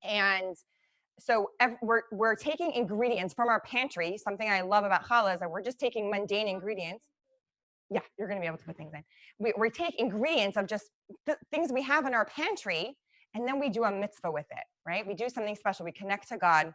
And so we're taking ingredients from our pantry. Something I love about challah is that we're just taking mundane ingredients. Yeah, you're going to be able to put things in. We take ingredients of just things we have in our pantry, and then we do a mitzvah with it, right? We do something special. We connect to God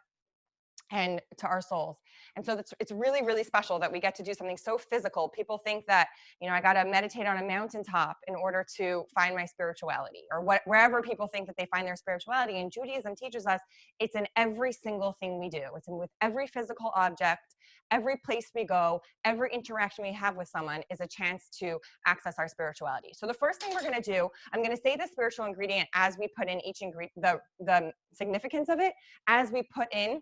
and to our souls. And so it's really, really special that we get to do something so physical. People think that, you know, I got to meditate on a mountaintop in order to find my spirituality, or wherever people think that they find their spirituality. And Judaism teaches us it's in every single thing we do. It's in with every physical object, every place we go, every interaction we have with someone is a chance to access our spirituality. So the first thing we're going to do, I'm going to say the spiritual ingredient as we put in each ingredient, the significance of it as we put in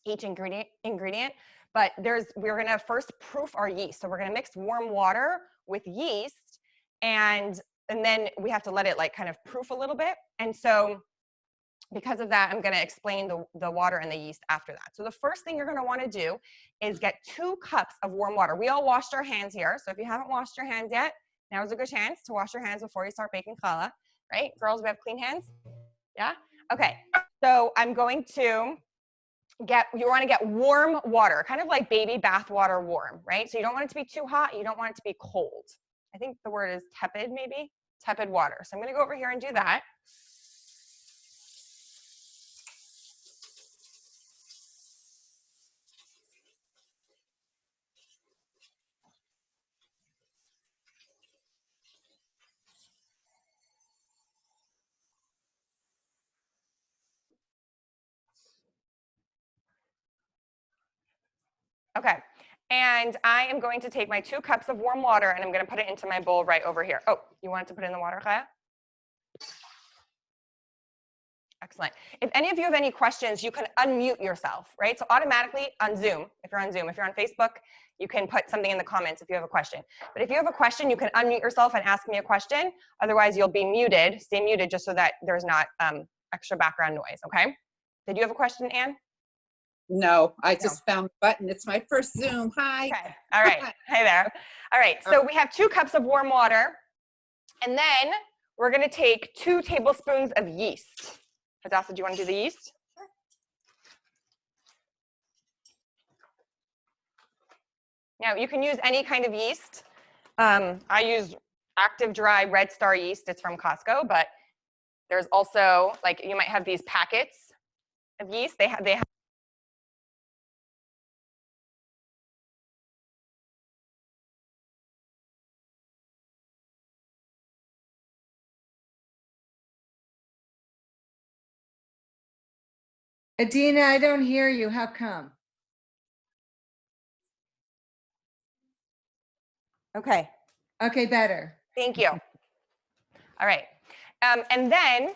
each ingredient, but we're going to first proof our yeast. So we're going to mix warm water with yeast, and then we have to let it like kind of proof a little bit. And so because of that, I'm going to explain the water and the yeast after that. So the first thing you're going to want to do is get 2 cups of warm water. We all washed our hands here. So if you haven't washed your hands yet, now is a good chance to wash your hands before you start baking challah, right? Girls, we have clean hands? Yeah? Okay. So I'm going to you want to get warm water, kind of like baby bath water warm, right? So you don't want it to be too hot. You don't want it to be cold. I think the word is tepid, maybe? Tepid water. So I'm going to go over here and do that. Okay. And I am going to take my 2 cups of warm water and I'm going to put it into my bowl right over here. Oh, you wanted to put in the water, Chaya? Excellent. If any of you have any questions, you can unmute yourself, right? So automatically on Zoom, if you're on Facebook, you can put something in the comments if you have a question. But if you have a question, you can unmute yourself and ask me a question. Otherwise, you'll be muted. Stay muted just so that there's not extra background noise, okay? Did you have a question, Anne? No, I just found the button. It's my first Zoom. Hi. Okay. All right. Hey there. All right. So we have 2 cups of warm water. And then we're going to take 2 tablespoons of yeast. Hadassah, do you want to do the yeast? Sure. Now, you can use any kind of yeast. I use Active Dry Red Star yeast. It's from Costco, but there's also, like, you might have these packets of yeast. They have Adina, I don't hear you. How come? Okay. Okay, better. Thank you. All right. And then,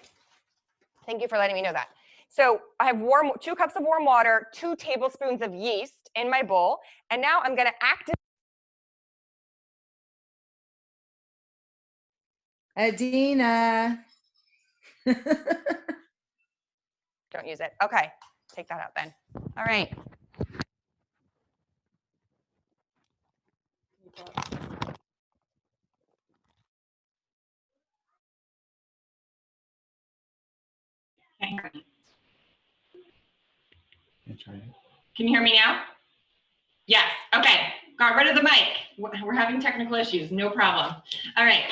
thank you for letting me know that. So I have 2 cups of warm water, 2 tablespoons of yeast in my bowl. And now I'm going to activate. Adina. Don't use it. Okay. Take that out then. All right. Can you hear me now? Yes. Okay. Got rid of the mic. We're having technical issues. No problem. All right.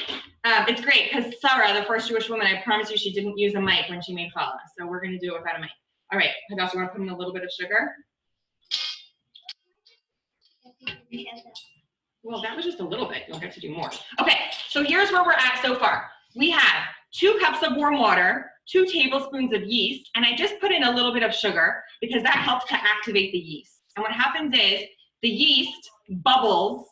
It's great because Sarah, the first Jewish woman, I promise you she didn't use a mic when she made challah. So we're going to do it without a mic. All right. Hadassah, you want to put in a little bit of sugar? Well, that was just a little bit. You'll get to do more. Okay. So here's where we're at so far. We have 2 cups of warm water, 2 tablespoons of yeast, and I just put in a little bit of sugar because that helps to activate the yeast. And what happens is the yeast bubbles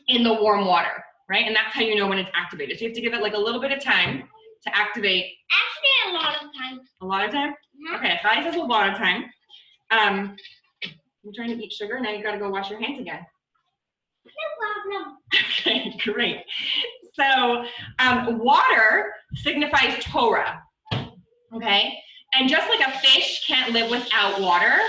in the warm water, right? And that's how you know when it's activated. So you have to give it like a little bit of time to activate. Actually, a lot of time. A lot of time? Mm-hmm. Okay, Chaya says a lot of time. I'm trying to eat sugar. Now you got to go wash your hands again. No problem. Okay, great. So water signifies Torah, okay? And just like a fish can't live without water,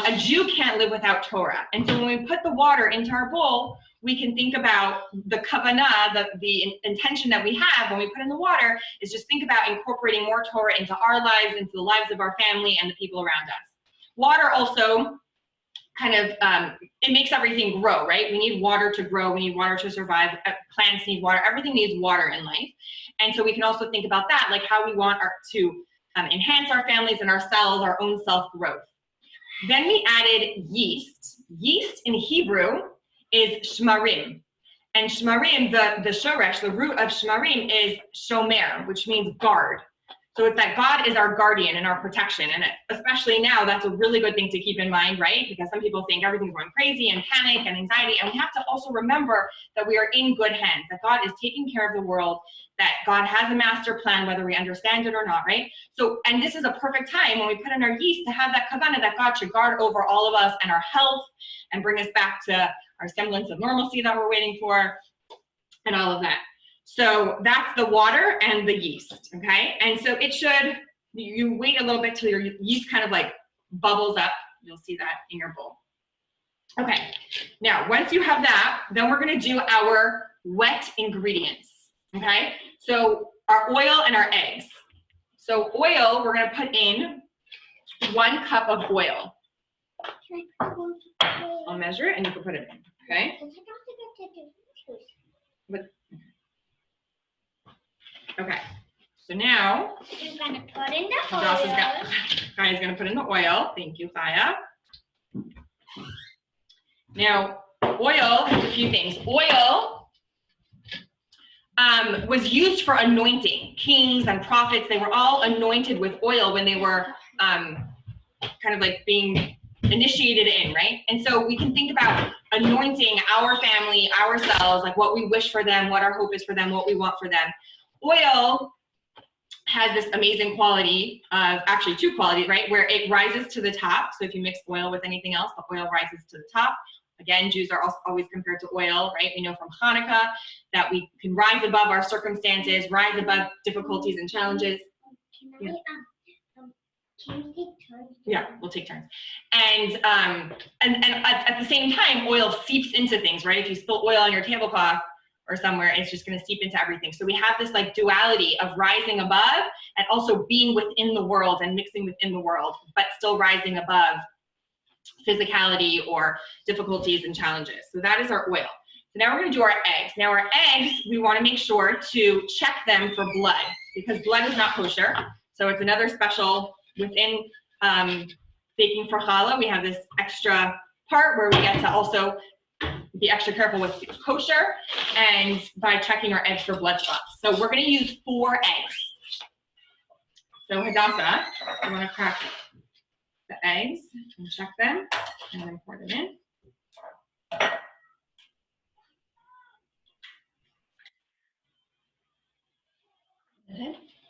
a Jew can't live without Torah. And so when we put the water into our bowl, we can think about the kavanah, the intention that we have when we put in the water, is just think about incorporating more Torah into our lives, into the lives of our family and the people around us. Water also kind of, it makes everything grow, right? We need water to grow. We need water to survive. Plants need water. Everything needs water in life. And so we can also think about that, like how we want to enhance our families and ourselves, our own self-growth. Then we added yeast. Yeast in Hebrew is shmarim. And shmarim, the shoresh, the root of shmarim is shomer, which means guard. So it's that God is our guardian and our protection. And especially now, that's a really good thing to keep in mind, right? Because some people think everything's going crazy and panic and anxiety. And we have to also remember that we are in good hands, that God is taking care of the world, that God has a master plan, whether we understand it or not, right? So, and this is a perfect time when we put in our yeast to have that kavanah that God should guard over all of us and our health and bring us back to our semblance of normalcy that we're waiting for and all of that. So that's the water and the yeast, okay? And so it should, you wait a little bit till your yeast kind of like bubbles up. You'll see that in your bowl. Okay, now once you have that, then we're gonna do our wet ingredients, okay? So our oil and our eggs. So oil, we're gonna put in 1 cup of oil. I'll measure it and you can put it in, okay? Okay, so now You're gonna put in the Kaya's gonna put in the oil. Thank you, Kaya. Now, oil has a few things. Oil was used for anointing. Kings and prophets, they were all anointed with oil when they were kind of like being initiated in, right? And so we can think about anointing our family, ourselves, like what we wish for them, what our hope is for them, what we want for them. Oil has this amazing quality of, actually 2 qualities, right? Where it rises to the top. So if you mix oil with anything else, the oil rises to the top. Again, Jews are also always compared to oil, right? We know from Hanukkah that we can rise above our circumstances, rise above difficulties and challenges. Can we take turns? Yeah, we'll take turns. And at the same time, oil seeps into things, right? If you spill oil on your tablecloth or somewhere, it's just going to seep into everything. So we have this like duality of rising above and also being within the world and mixing within the world, but still rising above physicality or difficulties and challenges. So that is our oil. So now we're going to do our eggs. Now our eggs, we want to make sure to check them for blood because blood is not kosher. So it's another special within baking for challah. We have this extra part where we get to also be extra careful with kosher and by checking our eggs for blood spots. So we're going to use 4 eggs. So Hadassah, you want to crack the eggs and check them and then pour them in.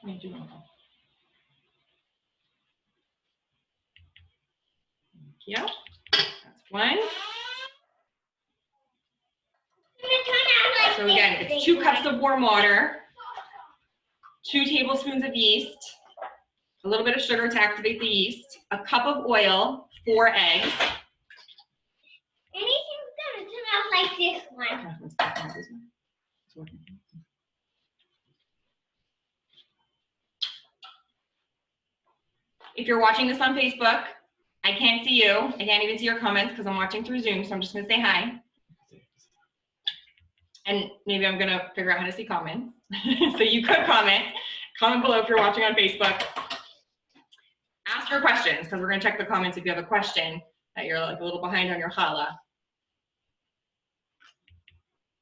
Thank you. That's 1. So again, it's 2 cups of warm water, 2 tablespoons of yeast, a little bit of sugar to activate the yeast, a cup of oil, 4 eggs. Anything's gonna turn out like this one. If you're watching this on Facebook, I can't see you. I can't even see your comments because I'm watching through Zoom, so I'm just gonna say hi. And maybe I'm gonna figure out how to see comments. So you could comment below if you're watching on Facebook. Ask your questions because we're gonna check the comments if you have a question that you're like a little behind on your challah.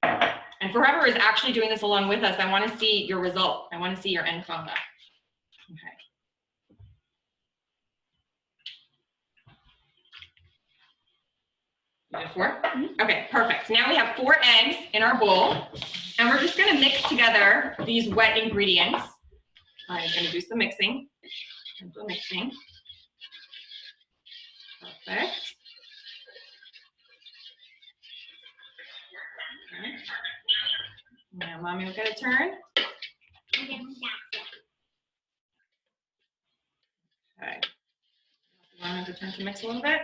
And for whoever is actually doing this along with us, I wanna see your result. I wanna see your end challah. Okay. You did 4? Okay, perfect. Now we have 4 eggs in our bowl, and we're just gonna mix together these wet ingredients. I'm gonna do some mixing. Gentle mixing. Perfect. Okay. Now mommy will get a turn. Okay. You want to turn to mix a little bit?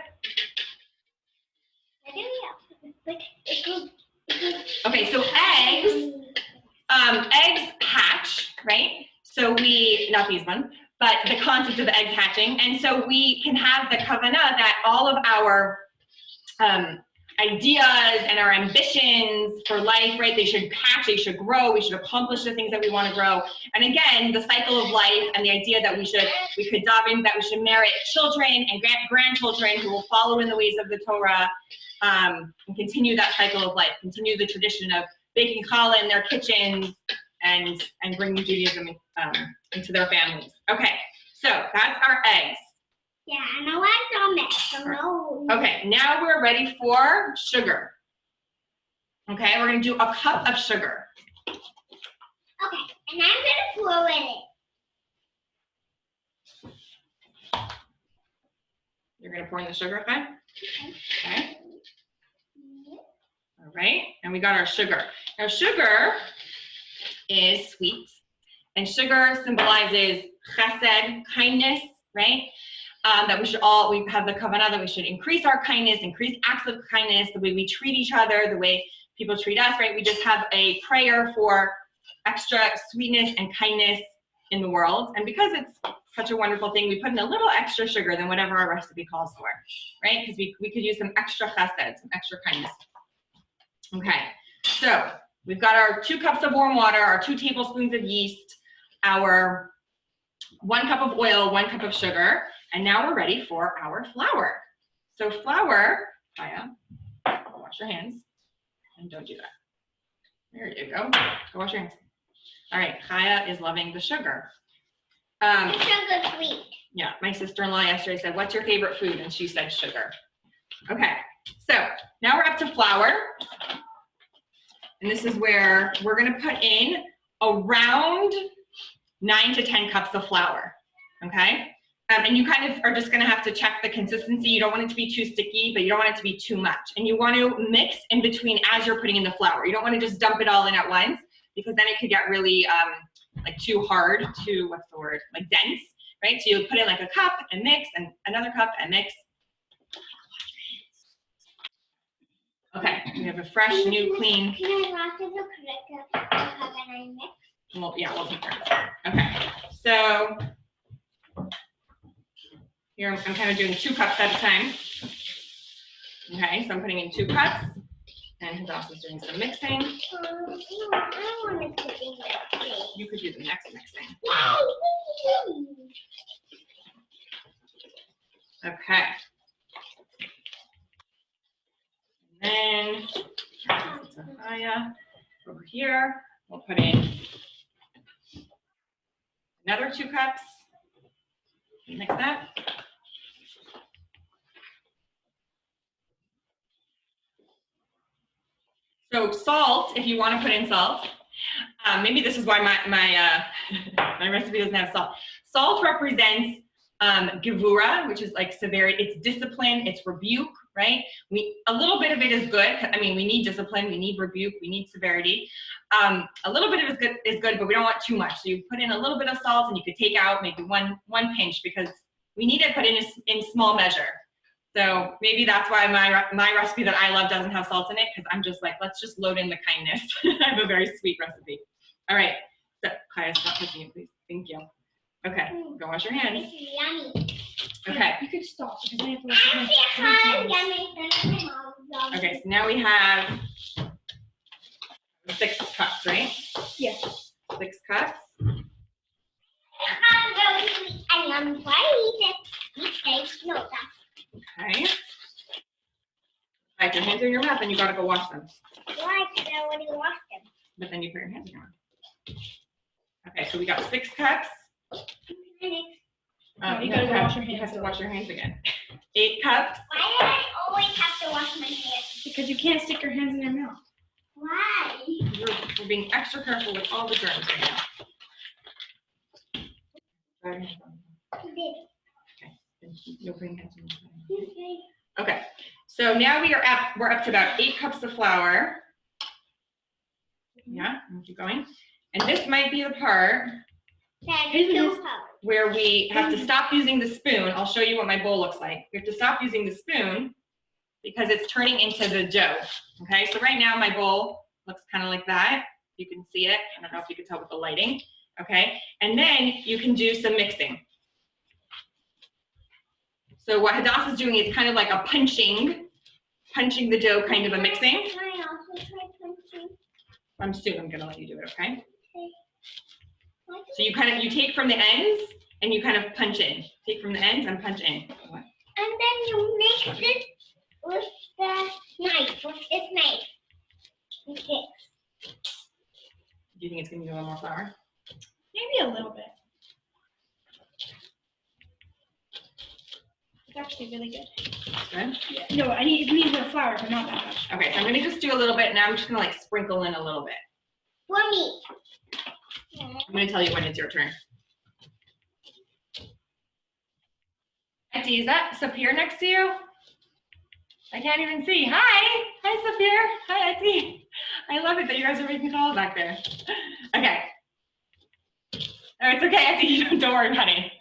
But it goes Okay, so eggs hatch, right? So not these ones, but the concept of eggs hatching. And so we can have the kavanah that all of our ideas and our ambitions for life, right? They should hatch, they should grow, we should accomplish the things that we want to grow. And again, the cycle of life and the idea that we could dive in, that we should merit children and grandchildren who will follow in the ways of the Torah, and continue that cycle of life, continue the tradition of baking challah in their kitchens and bringing Judaism into their families. Okay, so that's our eggs. Yeah, and I want some so no. Okay, now we're ready for sugar. Okay, we're gonna do a cup of sugar. Okay, and I'm gonna pour in it. You're gonna pour in the sugar, okay? Okay. All right, and we got our sugar. Now sugar is sweet, and sugar symbolizes chesed, kindness, right? That we have the kavanah that we should increase our kindness, increase acts of kindness, the way we treat each other, the way people treat us, right? We just have a prayer for extra sweetness and kindness in the world. And because it's such a wonderful thing, we put in a little extra sugar than whatever our recipe calls for, right? Because we could use some extra chesed, some extra kindness. Okay, so we've got our 2 cups of warm water, our 2 tablespoons of yeast, our 1 cup of oil, 1 cup of sugar, and now we're ready for our flour. So flour, Kaya, wash your hands, and don't do that. There you go. Go wash your hands. All right, Kaya is loving the sugar. Sugar sweet. Yeah, my sister-in-law yesterday said, "What's your favorite food?" And she said sugar. Okay, so now we're up to flour. And this is where we're gonna put in around 9 to 10 cups of flour, okay? And you kind of are just gonna have to check the consistency. You don't want it to be too sticky, but you don't want it to be too much. And you want to mix in between as you're putting in the flour. You don't wanna just dump it all in at once, because then it could get really like too hard, too, what's the word, like dense, right? So you put in like a cup and mix, and another cup and mix. Okay, we have a fresh, new, clean. Can I wash the correct cup and I mix? Well, yeah, we'll take care. Okay, so here I'm kind of doing 2 cups at a time. Okay, so I'm putting in 2 cups, and his also doing some mixing. No, I want to put in that. You could do the next mixing. Okay. And then Zahaya over here, we'll put in another 2 cups. Mix that. So salt, if you want to put in salt, maybe this is why my recipe doesn't have salt. Salt represents gevura, which is like severity. It's discipline, it's rebuke, right? A little bit of it is good. I mean, we need discipline, we need rebuke, we need severity. A little bit of it is good, but we don't want too much. So you put in a little bit of salt, and you could take out maybe one pinch, because we need it put in small measure. So maybe that's why my recipe that I love doesn't have salt in it, because I'm just like, let's just load in the kindness. I have a very sweet recipe. All right, so Kaya, stop touching it, please. Thank you. Okay, go wash your hands. This is yummy. Okay. You could stop, because then you have to wash your hands 3 times. Okay, so now we have 6 cups, right? Yeah. 6 cups. Really sweet. And I'm afraid no, that's Okay. If your hands are in your mouth, then you gotta go wash them. why I already washed them. But then you put your hands in your mouth. Okay, so we got 6 cups. You gotta go wash your hands. You have to wash your hands again. 8 cups. Why do I always have to wash my hands? Because you can't stick your hands in your mouth. Why? We're being extra careful with all the germs right now. Okay. You'll bring hands in your mouth. Okay, so now we're up to about 8 cups of flour. Yeah, I'll keep going. And this might be the part where we have to stop using the spoon. I'll show you what my bowl looks like. We have to stop using the spoon because it's turning into the dough. Okay, so right now my bowl looks kind of like that. You can see it. I don't know if you can tell with the lighting. Okay, and then you can do some mixing. So what Hadassah is doing is kind of like a punching the dough, kind of a mixing. Can I also try punching? I'm gonna let you do it, okay? Okay. So you take from the ends and you kind of punch in. Take from the ends and punch in. And then you mix it with the knife, with this knife. With this. Do you think it's gonna need a little more flour? Maybe a little bit. It's actually really good. Good? Yeah. No, it needs more flour, but not that much. Okay, so I'm gonna just do a little bit. Now I'm just gonna like sprinkle in a little bit. For me. I'm gonna tell you when it's your turn. Auntie, is that Sapir next to you? I can't even see. Hi, Sapir. Hi, Auntie. I love it that you guys are making calls back there. Okay. Oh, it's okay, Auntie. Don't worry about it.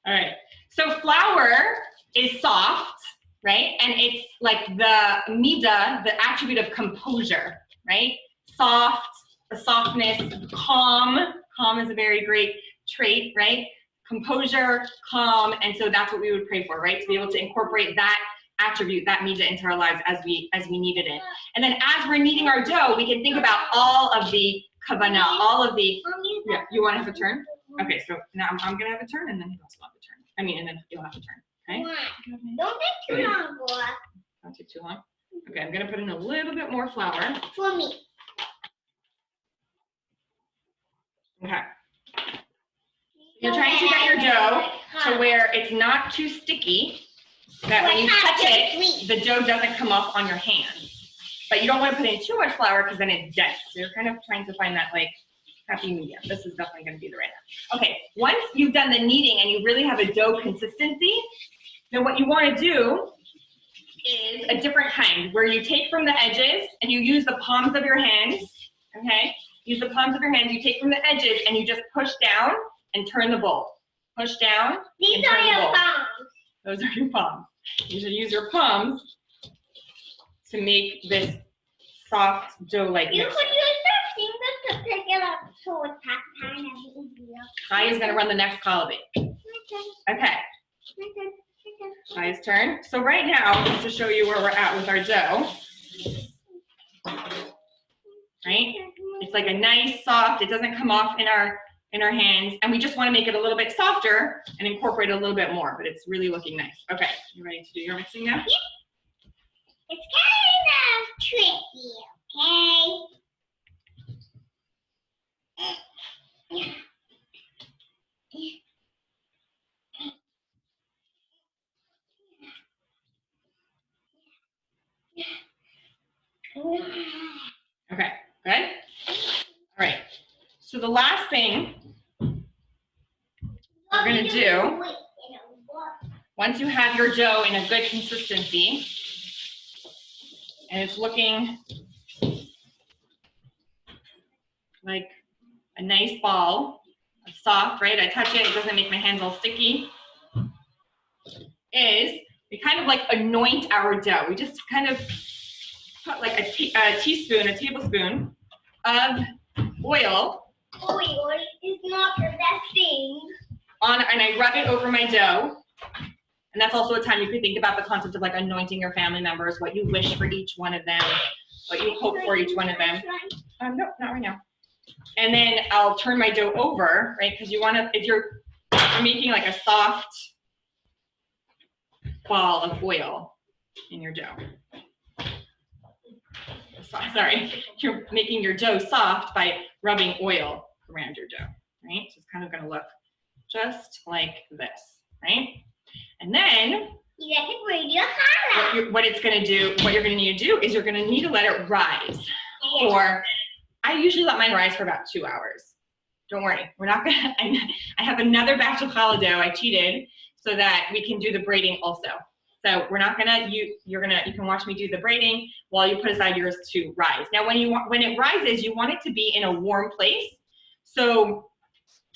All right. So flour is soft, right? And it's like the midah, the attribute of composure, right? Soft, the softness, calm. Calm is a very great trait, right? Composure, calm, and so that's what we would pray for, right? To be able to incorporate that attribute, that midah into our lives as we need it in. And then as we're kneading our dough, we can think about all of the kavanah, all of the, yeah, you want to have a turn? Okay, so now I'm gonna have a turn and then he'll also have a turn. I mean, and then you'll have a turn, okay? Don't take too long, boy. Don't take too long. Okay, I'm gonna put in a little bit more flour. For me. Okay. You're trying to get your dough to where it's not too sticky, that when you touch it, the dough doesn't come off on your hands. But you don't want to put in too much flour because then it's dense. So you're kind of trying to find that like happy medium. This is definitely going to be the right one. Okay, once you've done the kneading and you really have a dough consistency, then what you want to do is a different kind where you take from the edges and you use the palms of your hands, okay? Use the palms of your hands, you take from the edges and you just push down and turn the bowl. Push down. These and are turn the your bowl. palms. Those are your palms. You should use your palms to make this soft dough-like You mixture. could use your fingers to pick it up so it's kind of easier. Kai is going to run the next Challah Bake. My turn. Okay, My turn. Kai's turn. So right now, just to show you where we're at with our dough, right? It's like a nice soft, it doesn't come off in our hands, and we just want to make it a little bit softer and incorporate a little bit more, but it's really looking nice. Okay, you ready to do your mixing now? It's kind of tricky, okay? Okay, good? All right, so the last thing we're going to do, once you have your dough in a good consistency, and it's looking like a nice ball, soft, right? I touch it, it doesn't make my hands all sticky, is we kind of like anoint our dough. We just kind of put like a tablespoon of oil. Oil is not the best thing. On, and I rub it over my dough. And that's also a time you could think about the concept of like anointing your family members, what you wish for each one of them, what you hope for each one of them. No, not right now. And then I'll turn my dough over, right? Because you want to, if you're making like a soft ball of oil in your dough. Sorry, you're making your dough soft by rubbing oil around your dough, right? So it's kind of going to look just like this, right? And then You have to braid your challah. what it's going to do, what you're going to need to do is you're going to need to let it rise for, I usually let mine rise for about 2 hours. Don't worry, we're not going to, I have another batch of challah dough, I cheated, so that we can do the braiding also. So we're not gonna, you can watch me do the braiding while you put aside yours to rise. Now when it rises, you want it to be in a warm place. So,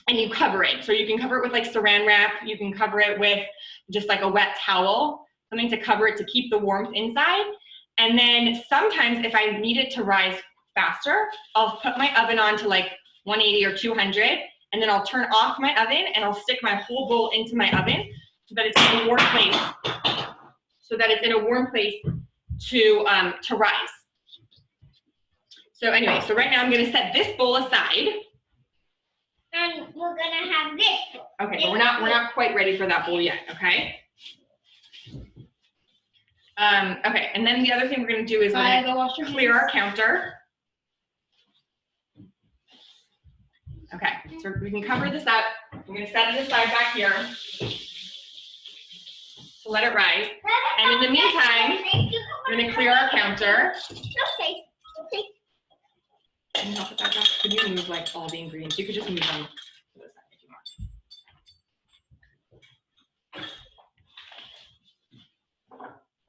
and you cover it. So you can cover it with like saran wrap, you can cover it with just like a wet towel, something to cover it to keep the warmth inside. And then sometimes if I need it to rise faster, I'll put my oven on to like 180 or 200, and then I'll turn off my oven and I'll stick my whole bowl into my oven so that it's in a warm place. So that it's in a warm place to rise. So anyway, so right now I'm gonna set this bowl aside. And we're gonna have this. Okay, but we're not quite ready for that bowl yet, okay? Okay, and then the other thing we're gonna do is we're gonna clear our counter. Okay, so we can cover this up. We're gonna set it aside back here to let it rise. And in the meantime, we're gonna clear our counter. Okay. Can you help with that, Josh? Could you move like all the ingredients? You could just move them to the side if you want.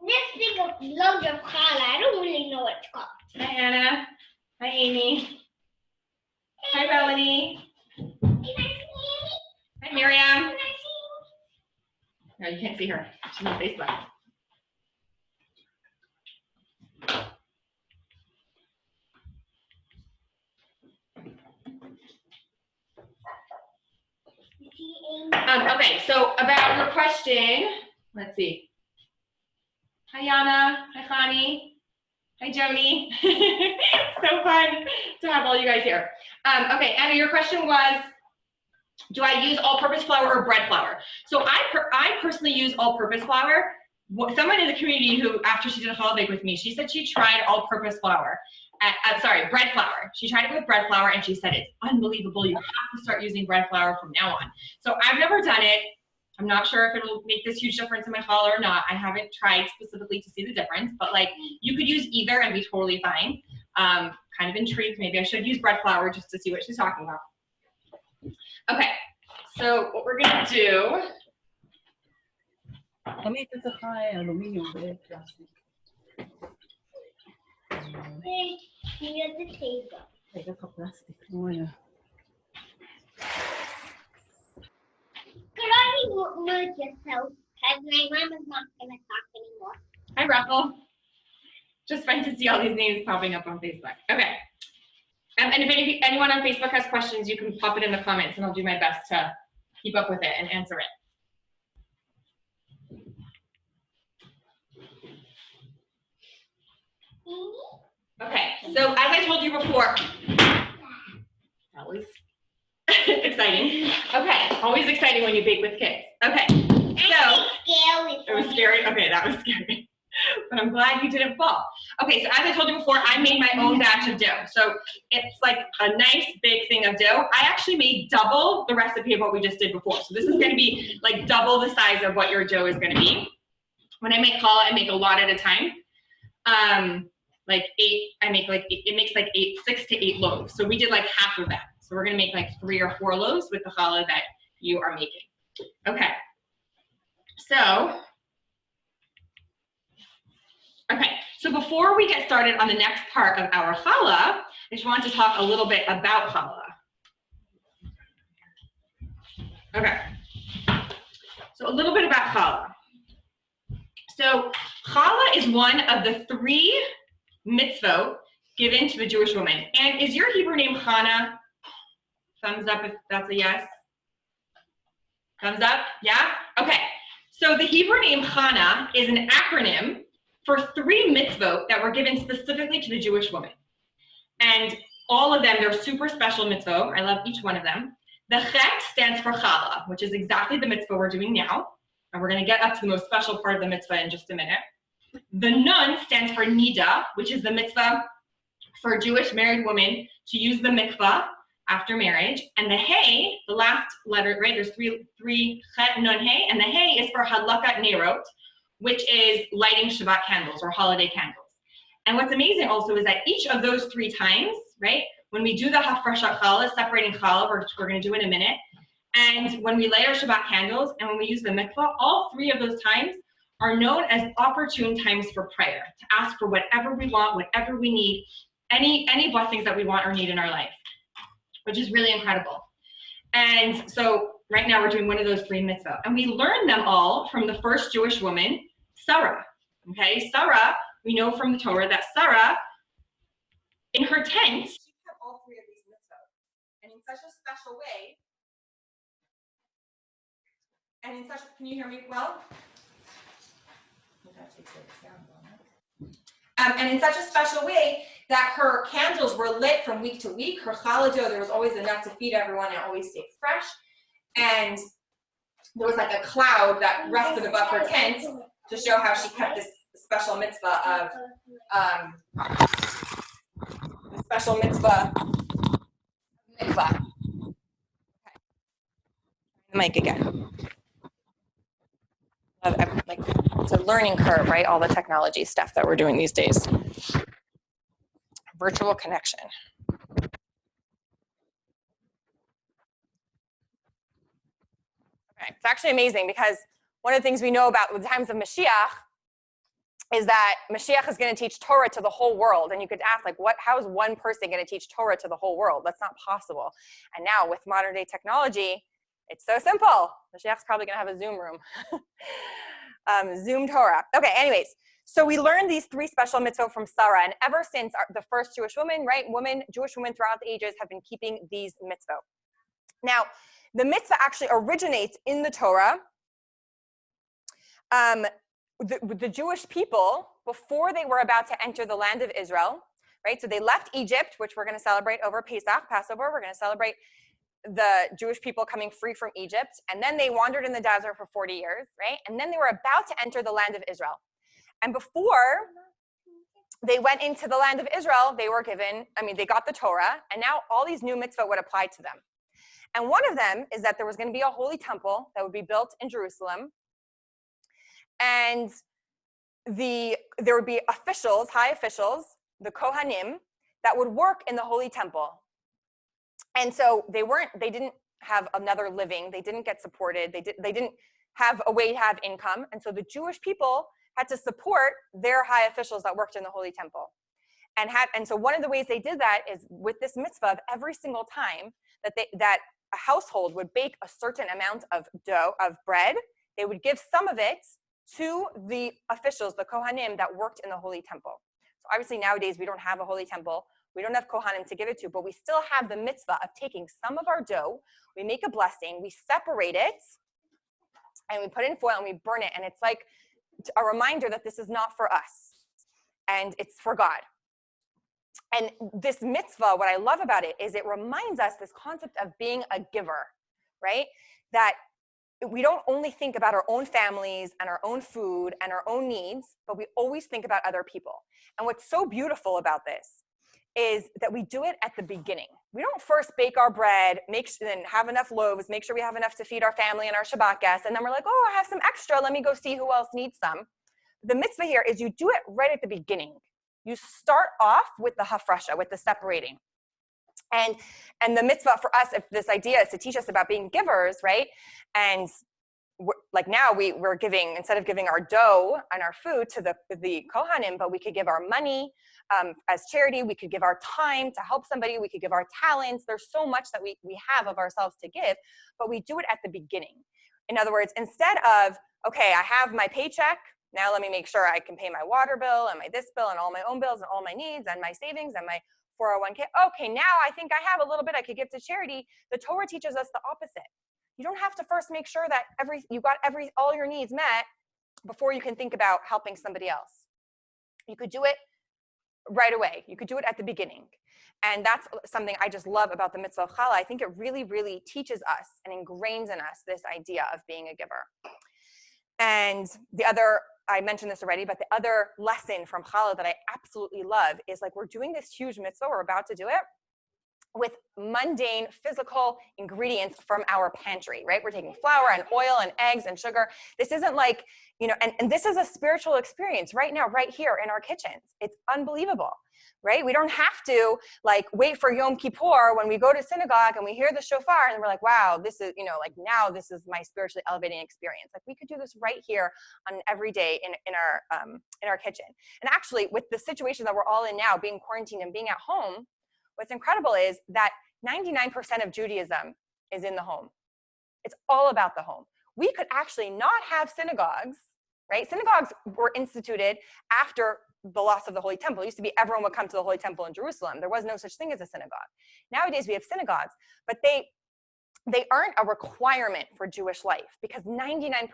This thing of loads of challah. I don't really know what it's called. Hi, Anna. Hi, Amy. Hi, Melanie. Can I see Amy? Hi, Miriam. Can I see No, you can't see her. She's on Facebook. Okay, so about your question, let's see. Hi, Yana. Hi, Khani. Hi, Joni. So fun to have all you guys here. Okay, Anna, your question was, do I use all-purpose flour or bread flour? So I personally use all-purpose flour. Someone in the community who, after she did a Challah Bake with me, she said she tried all-purpose flour. Bread flour. She tried it with bread flour and she said it's unbelievable. You have to start using bread flour from now on. So I've never done it. I'm not sure if it'll make this huge difference in my challah or not. I haven't tried specifically to see the difference, but like you could use either and be totally fine. Kind of intrigued. Maybe I should use bread flour just to see what she's talking about. Okay, so what we're gonna do. Here's the table. Could only move yourself because my mom is not going to talk anymore. Hi, Ruffle. Just fun to see all these names popping up on Facebook. Okay. And if anyone on Facebook has questions, you can pop it in the comments and I'll do my best to keep up with it and answer it. Okay, so as I told you before, that was exciting. Okay, always exciting when you bake with kids. Okay, so it was scary. Okay, that was scary. But I'm glad you didn't fall. Okay, so as I told you before, I made my own batch of dough. So it's like a nice big thing of dough. I actually made double the recipe of what we just did before. So this is gonna be like double the size of what your dough is gonna be. When I make challah, I make a lot at a time. It makes like 6 to 8 loaves. So we did like half of that. So we're gonna make like 3 or 4 loaves with the challah that you are making. Okay, so before we get started on the next part of our challah, I just want to talk a little bit about challah. Okay, so a little bit about challah. So challah is one of the 3 mitzvot given to the Jewish woman. And is your Hebrew name Chana? Thumbs up if that's a yes. Thumbs up? Yeah? Okay. So the Hebrew name Chana is an acronym for 3 mitzvot that were given specifically to the Jewish woman. And all of them, they're super special mitzvot. I love each one of them. The Chet stands for Challah, which is exactly the mitzvah we're doing now. And we're going to get up to the most special part of the mitzvah in just a minute. The Nun stands for Nida, which is the mitzvah for Jewish married women to use the mikvah after marriage. And the Hey, the last letter, right? There's three Chet, Nun, Hey, and the Hey is for Hadlakat Nerot, which is lighting Shabbat candles or holiday candles. And what's amazing also is that each of those 3 times, right? When we do the Hafrashat Challah, separating Challah, which we're going to do in a minute, and when we light our Shabbat candles and when we use the mikvah, all 3 of those times are known as opportune times for prayer, to ask for whatever we want, whatever we need, any blessings that we want or need in our life, which is really incredible. And so right now we're doing one of those 3 mitzvah. And we learned them all from the first Jewish woman, Sarah. Okay, Sarah we know from the Torah that Sarah, in her tent, she kept all three of these mitzvot. And in such a special way, can you hear me well? And in such a special way that her candles were lit from week to week. Her challah dough, there was always enough to feed everyone and it always stayed fresh. And there was like a cloud that rested above her tent to show how she kept this special mitzvah Okay. The mic again. Like, it's a learning curve, right? All the technology stuff that we're doing these days. Virtual connection. Okay, it's actually amazing because one of the things we know about the times of Mashiach is that Mashiach is going to teach Torah to the whole world. And you could ask, like, how is one person going to teach Torah to the whole world? That's not possible. And now with modern day technology, it's so simple. Mashiach's probably going to have a Zoom room. Zoom Torah. Okay, anyways. So we learned these three special mitzvot from Sarah. And ever since the first Jewish woman, right, Jewish women throughout the ages have been keeping these mitzvot. Now, the mitzvah actually originates in the Torah. The Jewish people, before they were about to enter the land of Israel, right? So they left Egypt, which we're going to celebrate over Passover. We're going to celebrate the Jewish people coming free from Egypt. And then they wandered in the desert for 40 years, right? And then they were about to enter the land of Israel. And before they went into the land of Israel, they got the Torah, and now all these new mitzvot would apply to them. And one of them is that there was going to be a holy temple that would be built in Jerusalem. And there would be officials, high officials, the Kohanim, that would work in the holy temple. And so they didn't have another living. They didn't get supported. They didn't have a way to have income. And so the Jewish people had to support their high officials that worked in the holy temple. And so one of the ways they did that is with this mitzvah of every single time that a household would bake a certain amount of bread, they would give some of it to the officials, the Kohanim, that worked in the holy temple. So obviously nowadays we don't have a holy temple. We don't have Kohanim to give it to, but we still have the mitzvah of taking some of our dough, we make a blessing, we separate it, and we put it in foil and we burn it. And it's like a reminder that this is not for us, and it's for God. And this mitzvah, what I love about it is it reminds us this concept of being a giver, right? That we don't only think about our own families and our own food and our own needs, but we always think about other people. And what's so beautiful about this is that we do it at the beginning. We don't first bake our bread, then have enough loaves, make sure we have enough to feed our family and our Shabbat guests, and then we're like, oh, I have some extra, let me go see who else needs some. The mitzvah here is you do it right at the beginning. You start off with the hafrasha, with the separating. And the mitzvah for us, if this idea is to teach us about being givers, right? And like now we're giving, instead of giving our dough and our food to the Kohanim, but we could give our money as charity. We could give our time to help somebody. We could give our talents. There's so much that we have of ourselves to give, but we do it at the beginning. In other words, instead of, okay, I have my paycheck, now let me make sure I can pay my water bill and my this bill and all my own bills and all my needs and my savings and my 401k. Okay, now I think I have a little bit I could give to charity. The Torah teaches us the opposite. You don't have to first make sure that you got all your needs met before you can think about helping somebody else. You could do it right away. You could do it at the beginning. And that's something I just love about the mitzvah of Challah. I think it really, really teaches us and ingrains in us this idea of being a giver. And I mentioned this already, but the other lesson from Challah that I absolutely love is like we're doing this huge mitzvah, we're about to do it with mundane physical ingredients from our pantry, right? We're taking flour and oil and eggs and sugar. This isn't like, and this is a spiritual experience right now, right here in our kitchens. It's unbelievable, right? We don't have to like wait for Yom Kippur when we go to synagogue and we hear the shofar and we're like, wow, this is, like now this is my spiritually elevating experience. Like we could do this right here on every day in our kitchen. And actually with the situation that we're all in now, being quarantined and being at home, what's incredible is that 99% of Judaism is in the home. It's all about the home. We could actually not have synagogues, right? Synagogues were instituted after the loss of the Holy Temple. It used to be everyone would come to the Holy Temple in Jerusalem. There was no such thing as a synagogue. Nowadays we have synagogues, but they aren't a requirement for Jewish life because 99%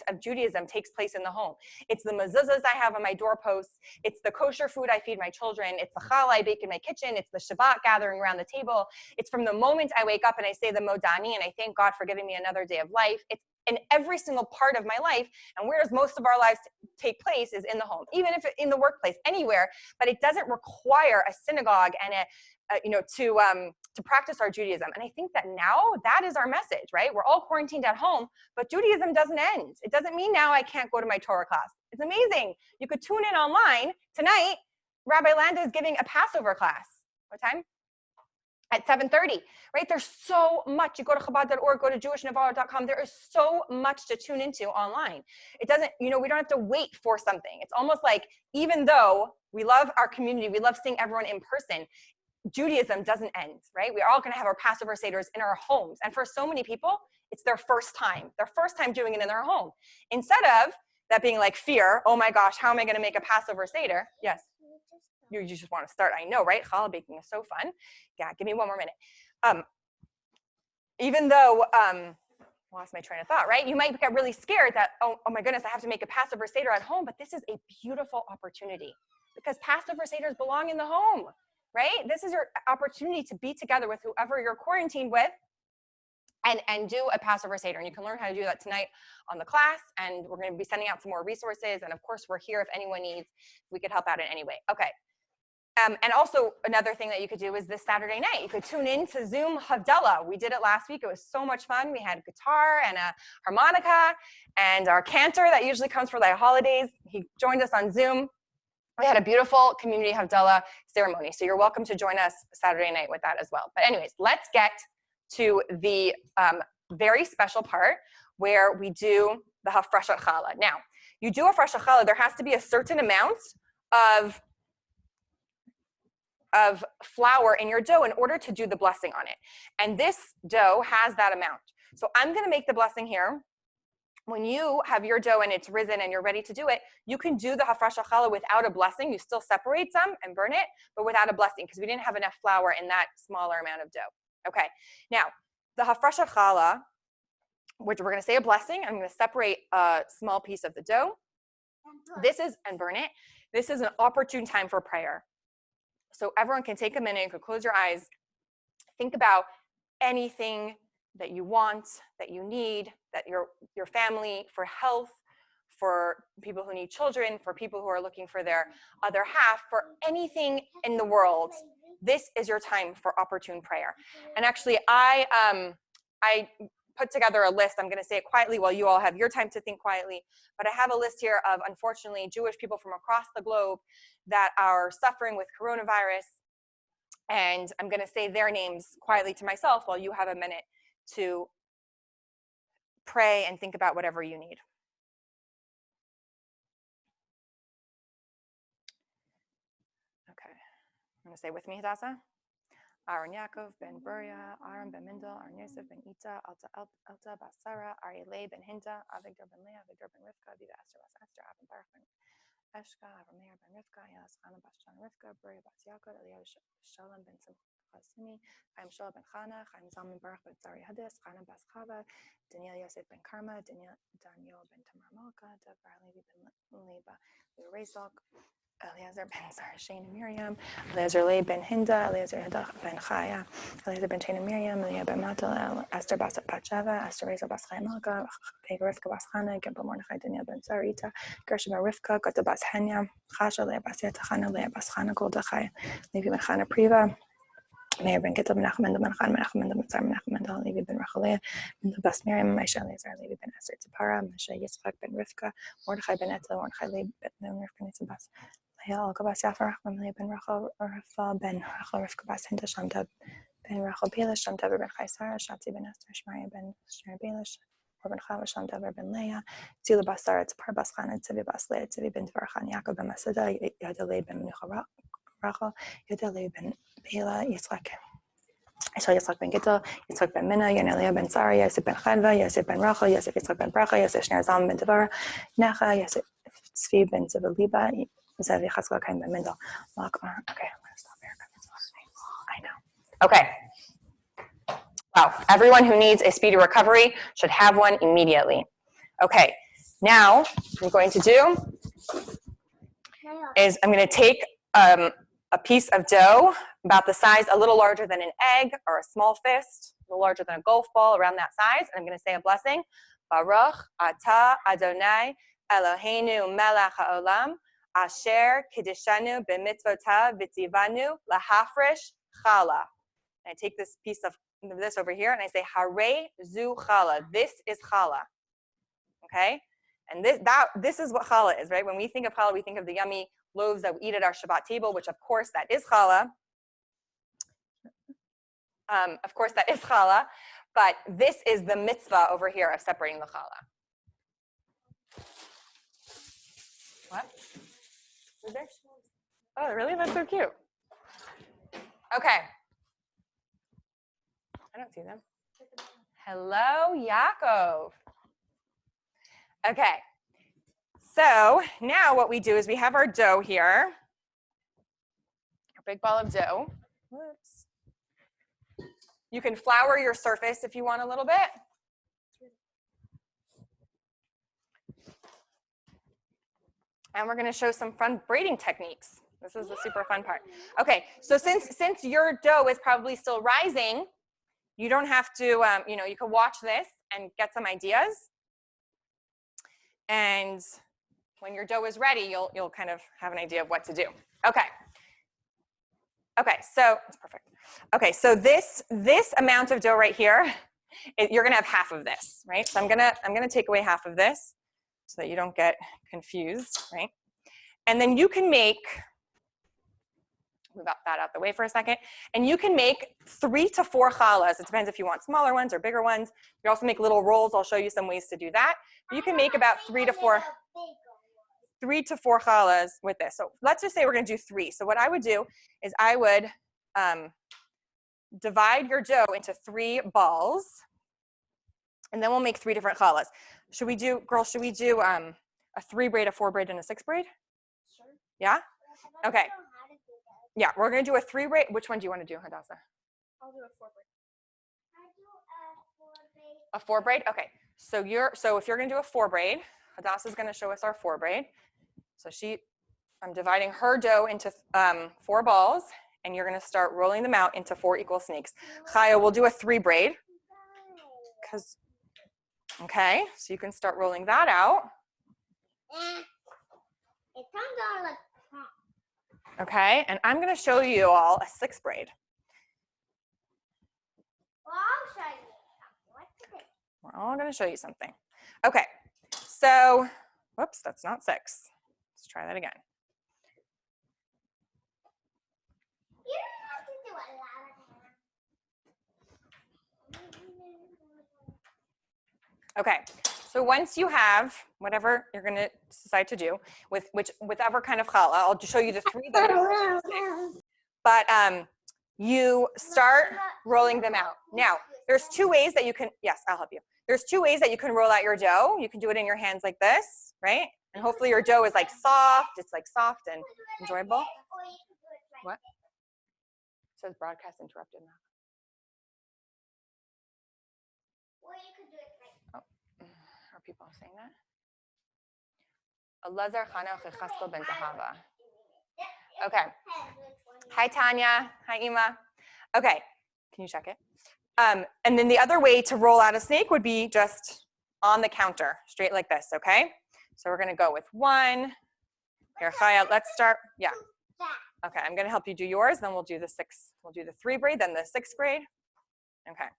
of Judaism takes place in the home. It's the mezuzahs I have on my doorposts. It's the kosher food I feed my children. It's the challah I bake in my kitchen. It's the Shabbat gathering around the table. It's from the moment I wake up and I say the Modani and I thank God for giving me another day of life. It's in every single part of my life. And where does most of our lives take place is in the home, even if in the workplace, anywhere. But it doesn't require a synagogue and to practice our Judaism. And I think that now that is our message, right? We're all quarantined at home, but Judaism doesn't end. It doesn't mean now I can't go to my Torah class. It's amazing. You could tune in online. Tonight, Rabbi Landa is giving a Passover class. What time? At 7:30, right? There's so much. You go to Chabad.org, go to JewishNavarro.com. There is so much to tune into online. It doesn't, we don't have to wait for something. It's almost like, even though we love our community, we love seeing everyone in person, Judaism doesn't end, right? We're all going to have our Passover Seders in our homes. And for so many people, it's their first time doing it in their home. Instead of that being like fear, oh my gosh, how am I going to make a Passover Seder? Yes. You just want to start. I know, right? Challah baking is so fun. Yeah, give me one more minute. Even though, lost my train of thought, right? You might get really scared that, oh my goodness, I have to make a Passover Seder at home, but this is a beautiful opportunity because Passover Seders belong in the home, right? This is your opportunity to be together with whoever you're quarantined with and do a Passover Seder. And you can learn how to do that tonight on the class. And we're going to be sending out some more resources. And of course, we're here if anyone needs, we could help out in any way. Okay. And also another thing that you could do is this Saturday night, you could tune in to Zoom Havdalah. We did it last week. It was so much fun. We had guitar and a harmonica and our cantor that usually comes for the holidays. He joined us on Zoom. We had a beautiful community Havdalah ceremony. So you're welcome to join us Saturday night with that as well. But anyways, let's get to the very special part where we do the hafreshat challah. Now, you do hafreshat challah, there has to be a certain amount of flour in your dough in order to do the blessing on it. And this dough has that amount. So I'm going to make the blessing here. When you have your dough and it's risen and you're ready to do it, you can do the hafreshat challah without a blessing. You still separate some and burn it, but without a blessing because we didn't have enough flour in that smaller amount of dough. Okay, now the hafreshat challah, which we're going to say a blessing. I'm going to separate a small piece of the dough. And burn it. This is an opportune time for prayer. So everyone can take a minute, you could close your eyes, think about anything that you want, that you need, that your family, for health, for people who need children, for people who are looking for their other half, for anything in the world. This is your time for opportune prayer. And actually, I put together a list. I'm going to say it quietly while you all have your time to think quietly. But I have a list here of, unfortunately, Jewish people from across the globe that are suffering with coronavirus. And I'm going to say their names quietly to myself while you have a minute to pray and think about whatever you need. Okay. I'm going to say with me, Hadassah. Aaron Yaakov ben Beria, Aaron ben Mindel, Aaron Yosef ben Ita, Alta Basara, Arieleh ben Hinda, Avigdor ben Leah, Avigdor ben Rivka, Aviva Esther bas Esther, Avin Baruch ben Eshka, Avrameir ben Rivka, Yas Chana bas Shana Rivka, Beria bas Yaakov, Eliyahu Shalom ben Simchasimi, Chaim Shalom ben Chana, Chaim Zalman Baruch ben Tzari Hadis, Chana bas Chava, Daniel Yosef ben Karma, Daniel ben Tamar Malka, Devar Levi ben Leba, Rezok, Eliezer ben Sarashain and Miriam, Eliezer Leigh ben Hinda, Eliezer ben Chaya, Eliezer ben Chain and Miriam, Eliah ben Matal, Esther bas Batsheva, Esther Reza bas Chaimalka, Rivka bas Chana, Gimel Mordechai, Daniel ben Sarita, Gershom ben Rivka, Gota bas Henya, Chasha, Leah bas Yetachana, Leah bas Chana, Goldachai, Levi ben Chana Priva, Meir ben Gittel ben Nachman ben Chan, Menachem ben Tzar, Menachem ben Levi ben Rachalea, bas Miriam, Maisha Eliezer, Levi ben Esther Tzipara, Mesha Yitzchak ben Rivka, Mordechai ben Etel, Mordechai Levi ben Rivka Nitzabas, Hayal Gabas Yafar, Mamli ben Rachel, Rafa ben Rachel, Rivka bas Hinda, Shamtab ben Rachel Belish, Shamtab ben Chaisar, Shatzi ben Esther, Shmaria ben Shmer Belish, Orban Chava, Shamtab ben Leah, Zila bas Sarah, Tzipar bas Chana, Tzivi bas Leah, Tzivi ben Dvarchan, Yaakov ben Masada, Yadalei ben Menucha Rachel, Yadalei ben Bela, Yitzchak Yitzchak ben Gittel, Yitzchak ben Minna, Yaneliah ben Sarah, Yosef ben Chadva, Yosef ben Rachel, Yosef Yitzchak ben Bracha, Yosef Shner Zalman ben Devorah, Necha, Yosef Tzvi ben Zebeliba, Yosef Yechaskal Kain ben Mendel. Okay, I'm gonna stop here. I know. Okay. Wow, everyone who needs a speedy recovery should have one immediately. Okay, now what I'm going to do is I'm going to take a piece of dough about the size, a little larger than an egg or a small fist, a little larger than a golf ball, around that size, and I'm going to say a blessing. Baruch atah Adonai Eloheinu melech haolam asher kiddishanu b'mitzvotav v'tzivanu lahafresh challah. And I take this piece of this over here and I say Harei zu challah. This is challah. Okay? And this is what challah is, right? When we think of challah, we think of the yummy loaves that we eat at our Shabbat table, which of course that is challah. Of course that is challah, but this is the mitzvah over here of separating the challah. What? Is there? Oh, really? That's so cute. Okay. I don't see them. Hello, Yaakov. Okay. So now what we do is we have our dough here, our big ball of dough. Whoops. You can flour your surface if you want a little bit. And we're going to show some fun braiding techniques. This is the super fun part. Okay, so since your dough is probably still rising, you don't have to, you can watch this and get some ideas. And when your dough is ready, you'll kind of have an idea of what to do. Okay. Okay, so that's perfect. Okay, so this amount of dough right here, you're gonna have half of this, right? So I'm gonna take away half of this so that you don't get confused, right? And then you can make, move that out the way for a second, and you can make 3 to 4 challahs. It depends if you want smaller ones or bigger ones. You can also make little rolls. I'll show you some ways to do that. You can make about 3 to 4 challahs with this. So let's just say we're going to do 3. So what I would do is I would divide your dough into 3 balls, and then we'll make 3 different challahs. Should we do a 3 braid, a 4 braid, and a 6 braid? Sure. Yeah? Okay. Yeah, we're going to do a 3 braid. Which one do you want to do, Hadassah? I'll do a 4 braid. I do a 4 braid. A 4 braid? Okay. So if you're going to do a 4 braid, Hadassah is going to show us our 4 braid. So I'm dividing her dough into 4 balls, and you're going to start rolling them out into 4 equal snakes. Chaya, we'll do a 3 braid. Okay, so you can start rolling that out. It comes out like Okay, and I'm going to show you all a 6 braid. well, I'll show you. What's it? We're all going to show you something. Okay, so, whoops, that's not 6. Let's try that again. You don't have to do a lot of that. Okay, so once you have whatever you're going to decide to do with whichever kind of challah, I'll just show you the 3 that are 6. But you start rolling them out. Now, there's 2 ways that you can, yes, I'll help you. There's 2 ways that you can roll out your dough. You can do it in your hands like this, right? And hopefully your dough is like soft. It's like soft and enjoyable. What? It says broadcast interrupted now. Or you could do it like Are people saying that? Elazar Chanoch Chaskel ben Zahava. Okay. Hi, Tanya. Hi, Ima. Okay. Can you check it? And then the other way to roll out a snake would be just on the counter, straight like this, okay? So we're going to go with 1. Here, Chaya, let's start. Yeah. Okay, I'm going to help you do yours. Then we'll do the 3 braid, then the 6 braid. Okay.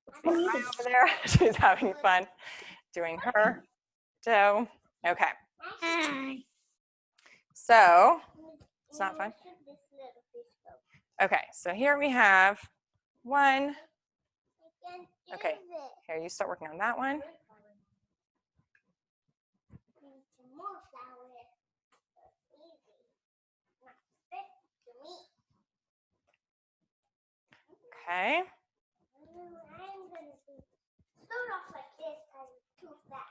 Let's see Chaya over there. She's having fun doing her dough. Okay. So, it's not fun? Okay, so here we have 1. Okay, here, you start working on that one. Okay. I'm gonna start off like this because it's too fast.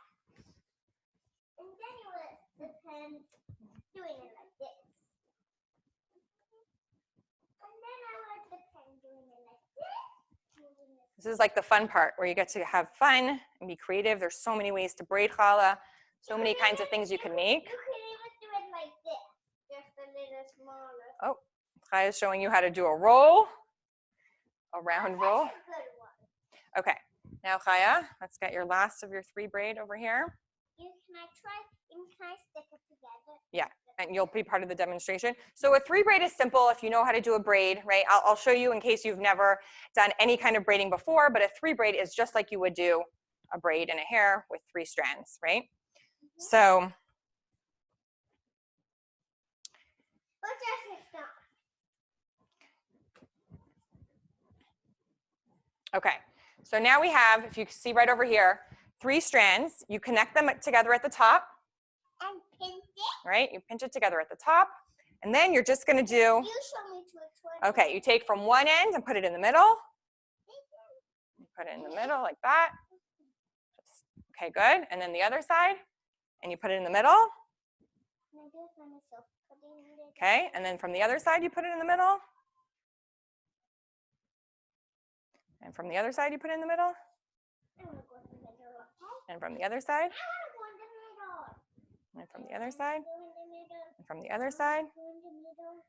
And then you let the pen doing it like this. And then I want the pen doing it like this. This is like the fun part where you get to have fun and be creative. There's so many ways to braid challah, so many kinds of things you can make. You can even do it like this, just a little smaller. Oh, Chaya is showing you how to do a roll, a round roll. That's a good one. Okay, now Chaya, let's get your last of your 3 braid over here. Can I stick it together? Yeah, and you'll be part of the demonstration. So a 3 braid is simple if you know how to do a braid, right? I'll show you in case you've never done any kind of braiding before, but a 3 braid is just like you would do a braid in a hair with 3 strands, right? So. But just stop. Okay, so now we have, if you see right over here, 3 strands. You connect them together at the top, And pinch it. right? You pinch it together at the top, and then you're just gonna do, You show me which one. okay, you take from one end and put it in the middle. You put it in the middle like that. Okay, good. And then the other side, and you put it in the middle. Can I do it by myself? Okay, and then from the other side, you put it in the middle. And from the other side, you put it in the middle. I want to go in the middle, okay? And from the other side, I want to go in the middle. and from the other side, Go in the middle. and from the other side, Go in the middle.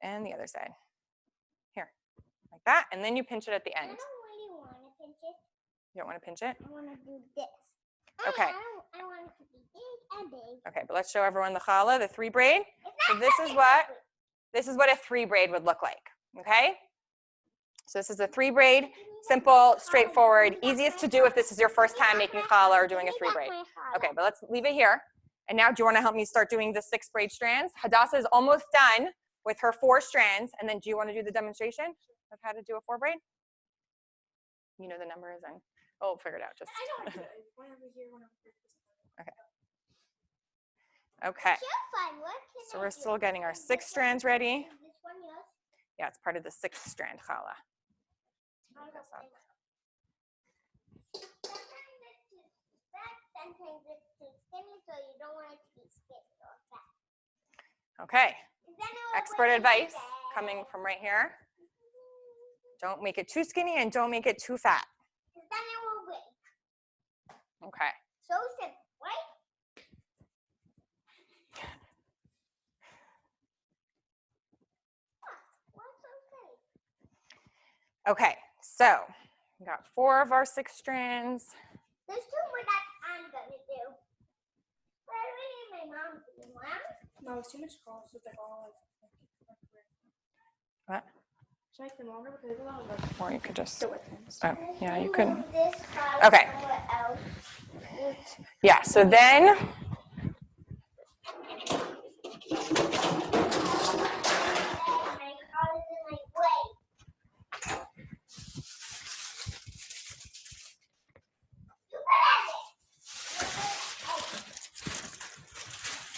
and the other side. Here, like that. And then you pinch it at the I end. don't really want to pinch it. You don't want to pinch it? I want to do this. Okay. I want it to be big and big. Okay, but let's show everyone the challah, the 3 braid. It's So not this is that what big. this is what a 3 braid would look like. Okay? So this is a 3 braid, simple, straightforward, easiest to do if this is your first time making challah or doing a 3 braid. Okay, but let's leave it here. And now do you want to help me start doing the 6 braid strands? Hadassah is almost done with her 4 strands. And then do you want to do the demonstration of how to do a 4 braid? You know the numbers and we'll figure it out. Just I don't do it. One over here, one over here. okay. Fun. What can So I we're do? still getting our 6 strands ready. This one, yes. Yeah, it's part of the 6 strand challah. Move this up. Sometimes it's too skinny, so you don't want it to be skinny or fat. Okay. Is that how Expert it advice works? coming from right here. Don't make it too skinny and don't make it too fat. Then it will win. Okay. So simple, right? What's okay? Okay, so we got 4 of our 6 strands. There's 2 more that I'm gonna do. But I really need my mom to do one. No, it's too much cost. So they're all What? should I make them longer because there's a lot of like Or you could just, still with hands. oh, yeah, you Move could. this color Okay. somewhere else. Yeah, so then, My color's in my way.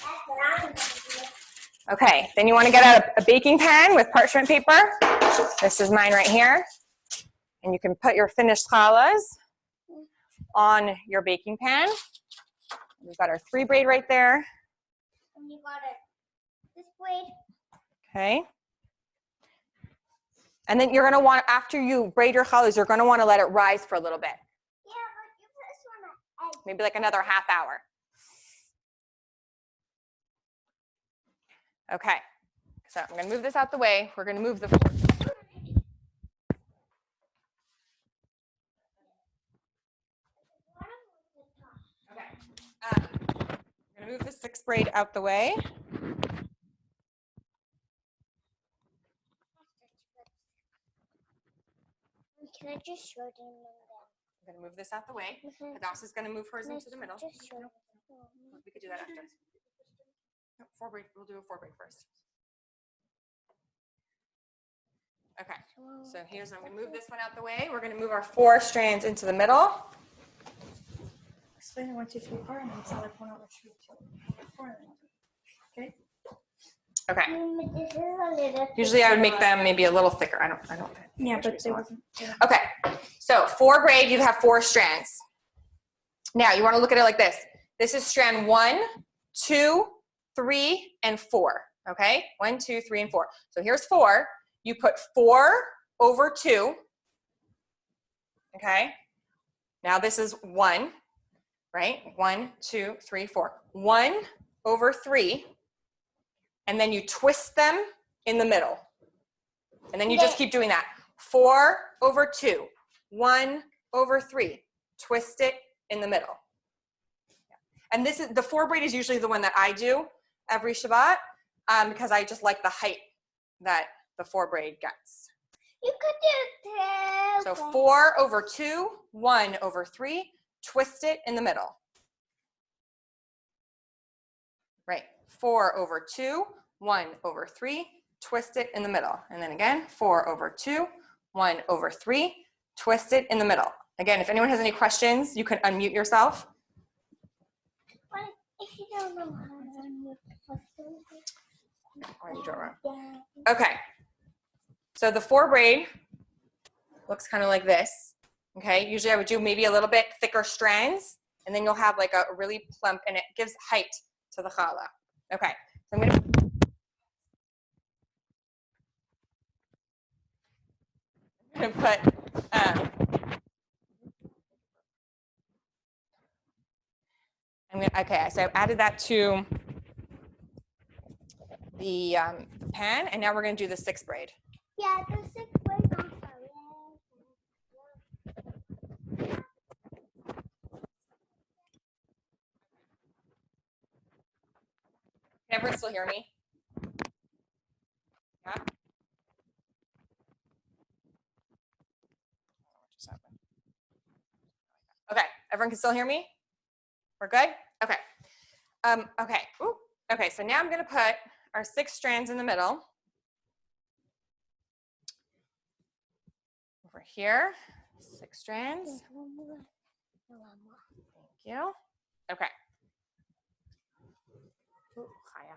That's what I'm gonna do. okay, then you want to get out a baking pan with parchment paper. This is mine right here. And you can put your finished challahs on your baking pan. We've got our 3 braid right there. And you got it. This braid. Okay. And then you're going to want, after you braid your challahs, you're going to want to let it rise for a little bit. Yeah, but you first want to Maybe like another half hour. Okay. So I'm going to move this out the way. We're going to move the I'm going to move the 6 braid out the way. Can I just show them I'm going to move this out the way. that? Hadassah's going to move hers into the middle. Just show them. We could do that after. No, 4 braid. We'll do a 4 braid first. Okay. So here's, I'm going to move this one out the way. We're going to move our 4 strands into the middle. Explain the 1, 2, 3 part and then it's like 1 over 3, 2, 4. Okay. Okay. This is a little Usually I would make them maybe a little thicker. I don't. Yeah, but there wasn't. Okay. So for braid, you have 4 strands. Now you want to look at it like this. This is strand 1, 2, 3, and 4. Okay. 1, 2, 3, and 4. So here's 4. You put 4 over 2. Okay. Now this is 1, right? 1, 2, 3, 4. 1 over 3. And then you twist them in the middle. And then you just keep doing that. 4 over 2. 1 over 3. Twist it in the middle. And this is the 4 braid is usually the one that I do every Shabbat because I just like the height that the 4 braid gets. You could do 2. So 4 over 2, 1 over 3, twist it in the middle. Right, 4 over 2, 1 over 3, twist it in the middle. And then again, 4 over 2, 1 over 3, twist it in the middle. Again, if anyone has any questions, you can unmute yourself. What if you don't know how to Or you draw around. Okay, so the 4 braid looks kind of like this. Okay, usually I would do maybe a little bit thicker strands, and then you'll have like a really plump, and it gives height to the challah. Okay, so I'm gonna put okay, so I've added that to the pan, and now we're gonna do the 6th braid. Yeah, the 6th braid also. Can everyone still hear me? Yeah? Okay, everyone can still hear me? We're good? Okay. Okay. Ooh. Okay, so now I'm gonna put our 6 strands in the middle. Over here, 6 strands. Thank you. Okay. Ooh, Chaya.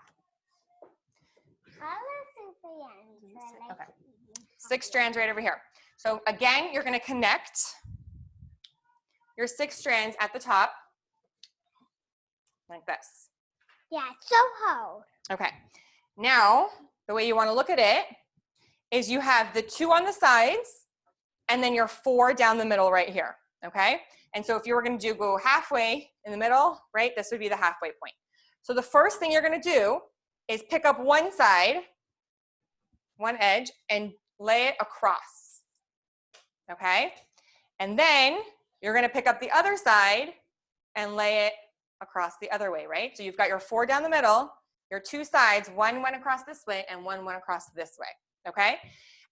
Okay. 6 strands right over here. So again, you're gonna connect your 6 strands at the top like this. Yeah, it's so hard. Okay. Now, the way you want to look at it is you have the 2 on the sides and then your 4 down the middle right here. Okay. And so if you were going to go halfway in the middle, right, this would be the halfway point. So the first thing you're going to do is pick up one side, one edge, and lay it across. Okay. And then you're going to pick up the other side and lay it across the other way, right? So you've got your 4 down the middle, your 2 sides, one went across this way and one went across this way, okay?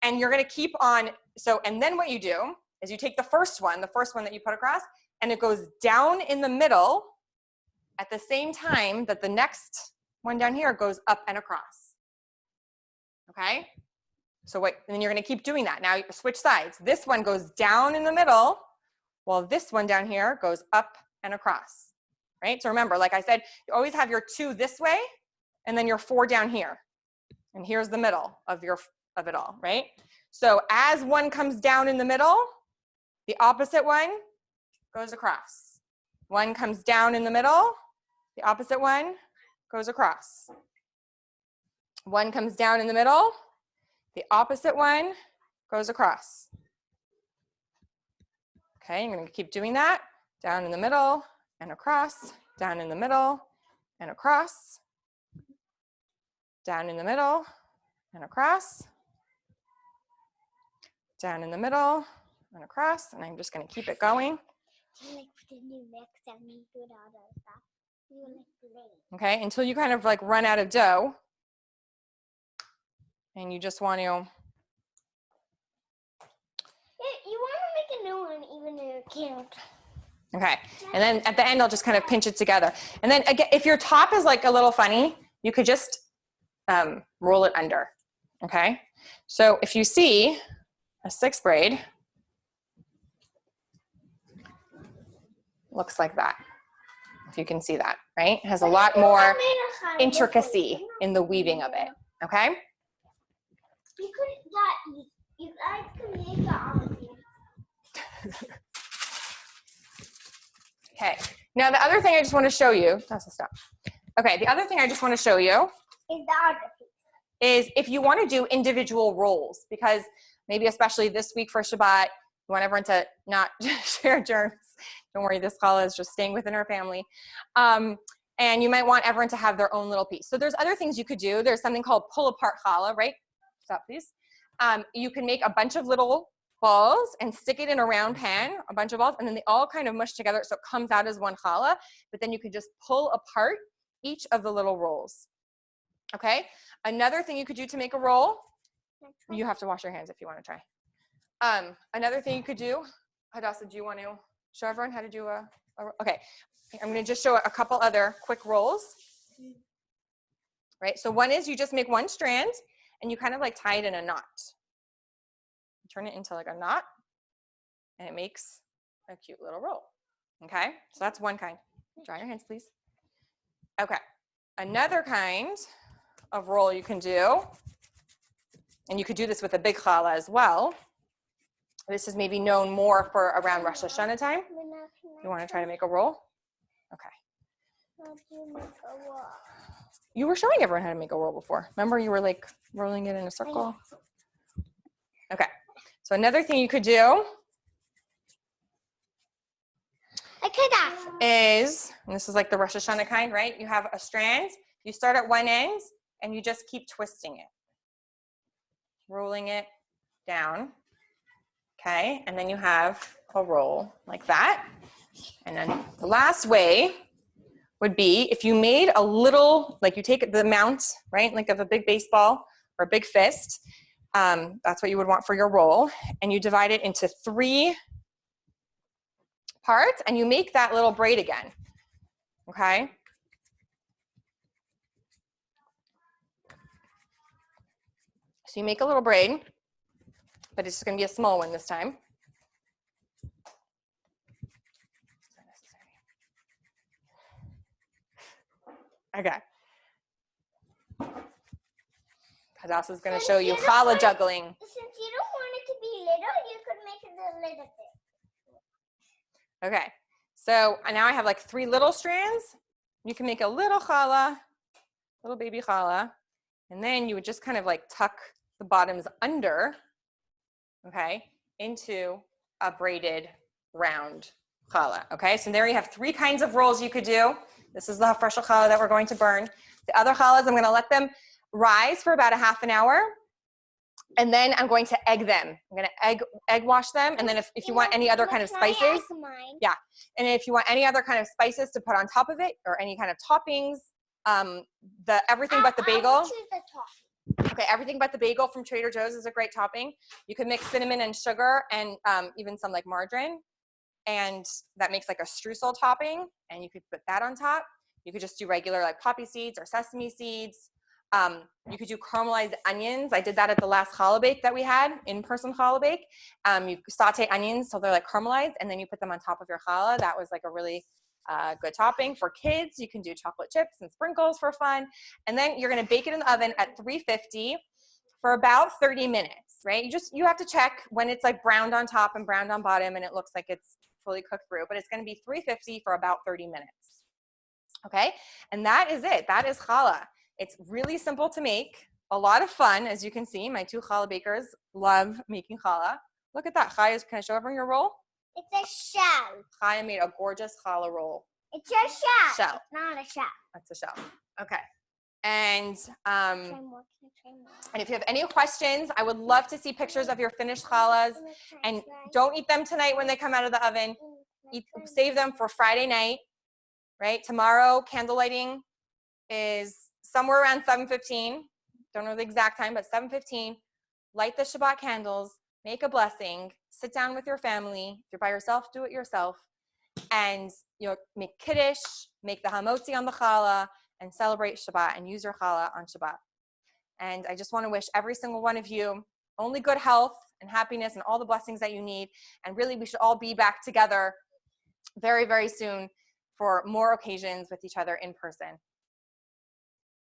And you're gonna keep on, so, and then what you do is you take the first one that you put across, and it goes down in the middle at the same time that the next one down here goes up and across, okay? So what, and then you're gonna keep doing that. Now you switch sides. This one goes down in the middle, while this one down here goes up and across. Right? So remember, like I said, you always have your 2 this way and then your 4 down here. And here's the middle of it all, right? So as one comes down in the middle, the opposite one goes across. One comes down in the middle, the opposite one goes across. One comes down in the middle, the opposite one goes across. Okay, I'm going to keep doing that. Down in the middle, and across, down in the middle, and across, down in the middle, and across, down in the middle, and across, and I'm just going to keep it going. Okay, until you kind of like run out of dough, and you just want to. You want to make a new one even though you can't. Okay, and then at the end, I'll just kind of pinch it together. And then again, if your top is like a little funny, you could just roll it under, okay? So if you see a 6th braid, looks like that, if you can see that, right? It has a lot more intricacy in the weaving of it, Okay? You could you guys can make it on here. Okay. Now the other thing I just want to show you, that's a stop. Okay, the other thing I just want to show you Is the other piece. is if you want to do individual rolls, because maybe especially this week for Shabbat, you want everyone to not share germs. Don't worry, this challah is just staying within our family. And you might want everyone to have their own little piece. So there's other things you could do. There's something called pull apart challah, right? Stop, please. You can make a bunch of little balls and stick it in a round pan, a bunch of balls, and then they all kind of mush together so it comes out as one challah, but then you can just pull apart each of the little rolls. Okay? Another thing you could do to make a roll, you have to wash your hands if you want to try. Another thing you could do, Hadassah, do you want to show everyone how to do okay. I'm going to just show a couple other quick rolls. Right? So one is you just make one strand and you kind of like tie it in a knot. Turn it into like a knot and it makes a cute little roll. Okay? So that's one kind. Dry your hands, please. Okay. Another kind of roll you can do, and you could do this with a big challah as well. This is maybe known more for around Rosh Hashanah time. You want to try to make a roll? Okay. How do you make a wall? You were showing everyone how to make a roll before. Remember you were like rolling it in a circle? Okay. So another thing you could do I could ask. is, and this is like the Rosh Hashanah kind, right? You have a strand, you start at one end, and you just keep twisting it. Rolling it down. Okay, and then you have a roll like that. And then the last way would be if you made a little, like you take the amount, right, like of a big baseball or a big fist, that's what you would want for your roll, and you divide it into 3 parts, and you make that little braid again, okay? So you make a little braid, but it's just gonna be a small one this time. Okay. Hadassah is going to show you challah juggling. Since you don't want it to be little, you could make it a little bit. Okay. So now I have like 3 little strands. You can make a little challah, little baby challah, and then you would just kind of like tuck the bottoms under, okay, into a braided round challah. Okay, so there you have 3 kinds of rolls you could do. This is the fresh challah that we're going to burn. The other challahs, I'm going to let them rise for about a half an hour, and then I'm going to egg them. I'm going to egg wash them, and then if you want any other kind of spices, yeah, and if you want any other kind of spices to put on top of it, or any kind of toppings, everything but the bagel. Okay, everything but the bagel from Trader Joe's is a great topping. You could mix cinnamon and sugar and even some like margarine, and that makes like a streusel topping, and you could put that on top. You could just do regular like poppy seeds or sesame seeds. You could do caramelized onions. I did that at the last Challah Bake that we had, in-person Challah Bake. You saute onions till they're like caramelized, and then you put them on top of your challah. That was like a really good topping. For kids, you can do chocolate chips and sprinkles for fun. And then you're gonna bake it in the oven at 350 for about 30 minutes, right? You have to check when it's like browned on top and browned on bottom and it looks like it's fully cooked through, but it's gonna be 350 for about 30 minutes. Okay, and that is it. That is challah. It's really simple to make, a lot of fun, as you can see. My 2 challah bakers love making challah. Look at that. Chaya, can I show everyone your roll? It's a shell. Chaya made a gorgeous challah roll. It's a shell. Shell. It's not a shell. That's a shell. Okay. And Try more. Can I try more? and if you have any questions, I would love to see pictures of your finished challahs. And don't eat them tonight when they come out of the oven. Save them for Friday night, right? Tomorrow, candle lighting is somewhere around 7:15. Don't know the exact time, but 7:15. Light the Shabbat candles, make a blessing, sit down with your family. If you're by yourself, do it yourself. And make kiddush, make the hamotzi on the challah, and celebrate Shabbat and use your challah on Shabbat. And I just want to wish every single one of you only good health and happiness and all the blessings that you need. And really, we should all be back together very, very soon for more occasions with each other in person.